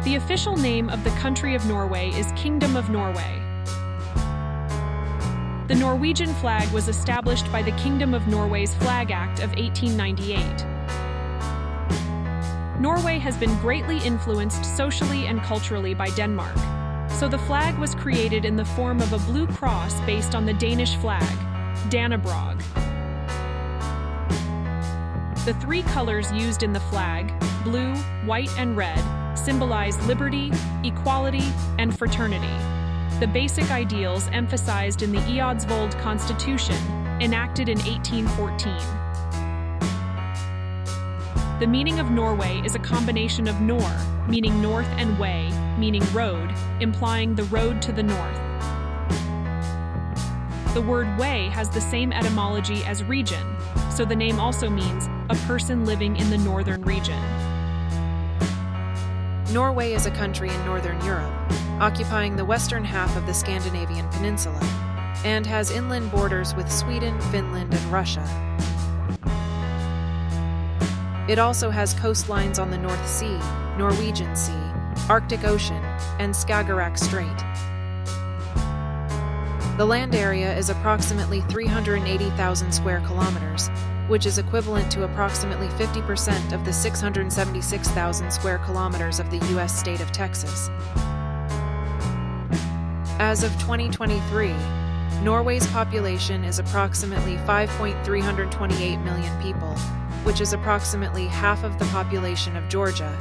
The official name of the country of Norway is Kingdom of Norway. The Norwegian flag was established by the Kingdom of Norway's Flag Act of 1898. Norway has been greatly influenced socially and culturally by Denmark, so the flag was created in the form of a blue cross based on the Danish flag, Dannebrog. The three colors used in the flag, blue, white, and red, symbolize liberty, equality, and fraternity, the basic ideals emphasized in the Eidsvold Constitution, enacted in 1814. The meaning of Norway is a combination of nor, meaning north, and way, meaning road, implying the road to the north. The word way has the same etymology as region, so the name also means a person living in the northern region. Norway is a country in Northern Europe, occupying the western half of the Scandinavian peninsula, and has inland borders with Sweden, Finland, and Russia. It also has coastlines on the North Sea, Norwegian Sea, Arctic Ocean, and Skagerrak Strait. The land area is approximately 380,000 square kilometers, which is equivalent to approximately 50% of the 676,000 square kilometers of the U.S. state of Texas. As of 2023, Norway's population is approximately 5.328 million people, which is approximately half of the population of Georgia,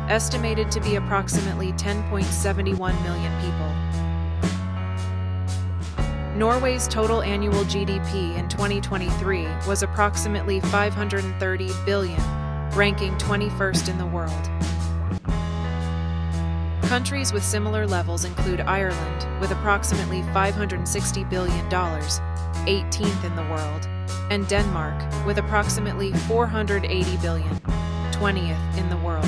estimated to be approximately 10.71 million people. Norway's total annual GDP in 2023 was approximately 530 billion, ranking 21st in the world. Countries with similar levels include Ireland, with approximately $560 billion, 18th in the world, and Denmark, with approximately $480 billion, 20th in the world.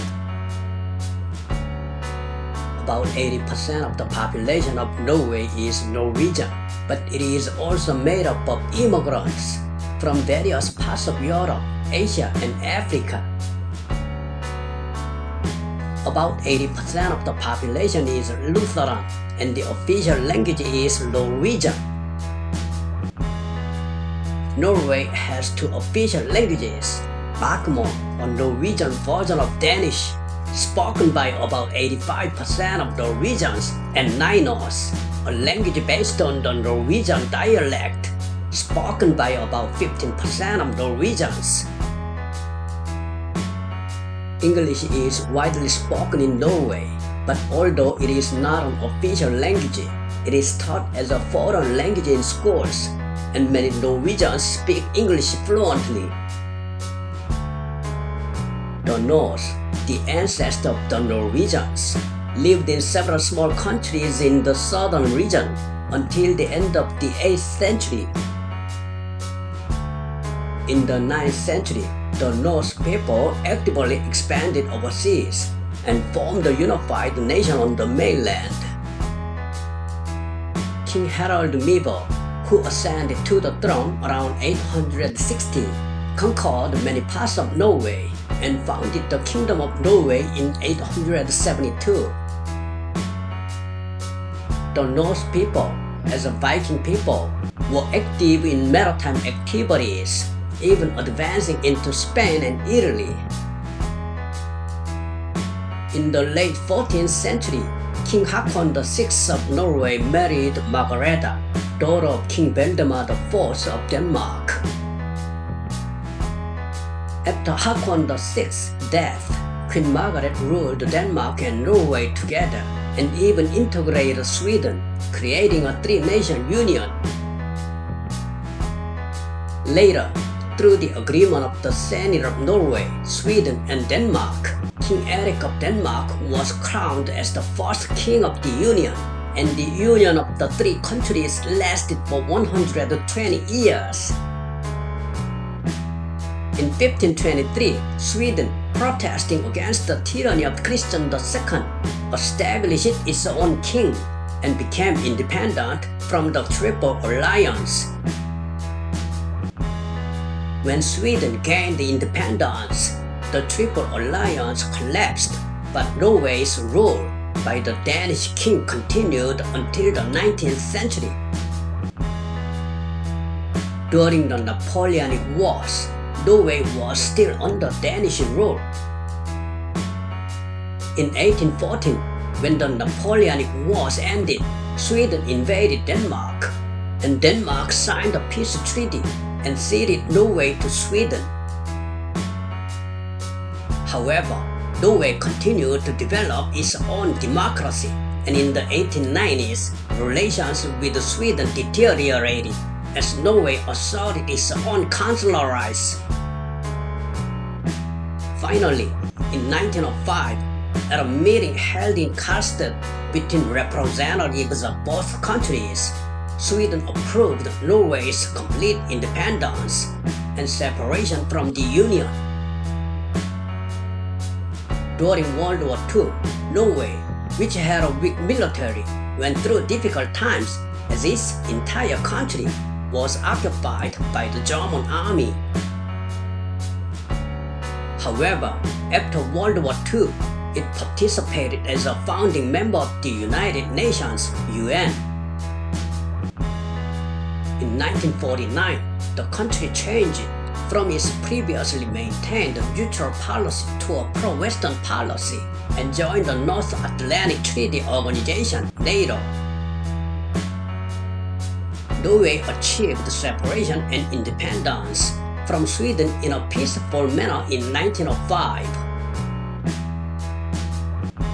About 80% of the population of Norway is Norwegian, but it is also made up of immigrants from various parts of Europe, Asia, and Africa. About 80% of the population is Lutheran, and the official language is Norwegian. Norway has two official languages, Bokmål, a Norwegian version of Danish, spoken by about 85% of Norwegians, and Nynorsk, a language based on the Norwegian dialect, spoken by about 15% of Norwegians. English is widely spoken in Norway, but although it is not an official language, it is taught as a foreign language in schools, and many Norwegians speak English fluently. The Norse, the ancestor of the Norwegians, lived in several small countries in the southern region until the end of the 8th century. In the 9th century, the Norse people actively expanded overseas and formed a unified nation on the mainland. King Harald Miver, who ascended to the throne around 860, conquered many parts of Norway and founded the Kingdom of Norway in 872. The Norse people, as a Viking people, were active in maritime activities, even advancing into Spain and Italy. In the late 14th century, King Håkon VI of Norway married Margareta, daughter of King Valdemar IV of Denmark. After Håkon VI's death, Queen Margaret ruled Denmark and Norway together and even integrated Sweden, creating a three-nation union. Later, through the agreement of the Senate of Norway, Sweden, and Denmark, King Erik of Denmark was crowned as the first king of the union, and the union of the three countries lasted for 120 years. In 1523, Sweden, protesting against the tyranny of Christian II, established its own king and became independent from the Triple Alliance. When Sweden gained independence, the Triple Alliance collapsed, but Norway's rule by the Danish king continued until the 19th century. During the Napoleonic Wars, Norway was still under Danish rule. In 1814, when the Napoleonic Wars ended, Sweden invaded Denmark, and Denmark signed a peace treaty and ceded Norway to Sweden. However, Norway continued to develop its own democracy, and in the 1890s, relations with Sweden deteriorated as Norway asserted its own consular rights. Finally, in 1905, at a meeting held in Karlstad between representatives of both countries, Sweden approved Norway's complete independence and separation from the Union. During World War II, Norway, which had a weak military, went through difficult times as its entire country was occupied by the German army. However, after World War II, it participated as a founding member of the United Nations (UN). In 1949, the country changed from its previously maintained neutral policy to a pro-Western policy and joined the North Atlantic Treaty Organization (NATO). Norway achieved separation and independence from Sweden in a peaceful manner in 1905.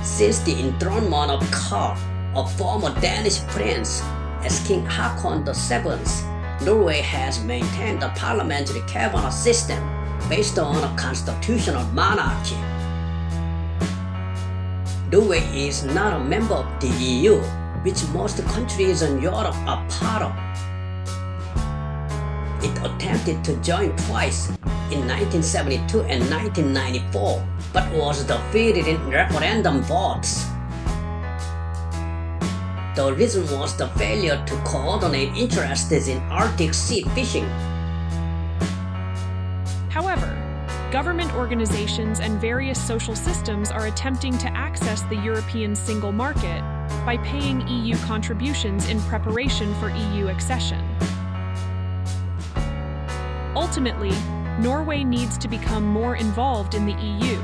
Since the enthronement of Karl, a former Danish prince, as King Haakon VII, Norway has maintained a parliamentary cabinet system based on a constitutional monarchy. Norway is not a member of the EU, which most countries in Europe are part of. It attempted to join twice, in 1972 and 1994, but was defeated in referendum votes. The reason was the failure to coordinate interests in Arctic sea fishing. However, government organizations and various social systems are attempting to access the European single market by paying EU contributions in preparation for EU accession. Ultimately, Norway needs to become more involved in the EU.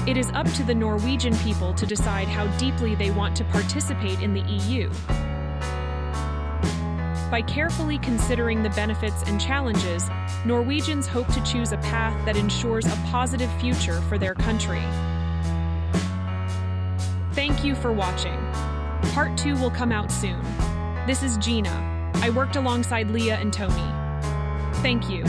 It is up to the Norwegian people to decide how deeply they want to participate in the EU. By carefully considering the benefits and challenges, Norwegians hope to choose a path that ensures a positive future for their country. Thank you for watching. Part 2 will come out soon. This is Gina. I worked alongside Leah and Tony. Thank you.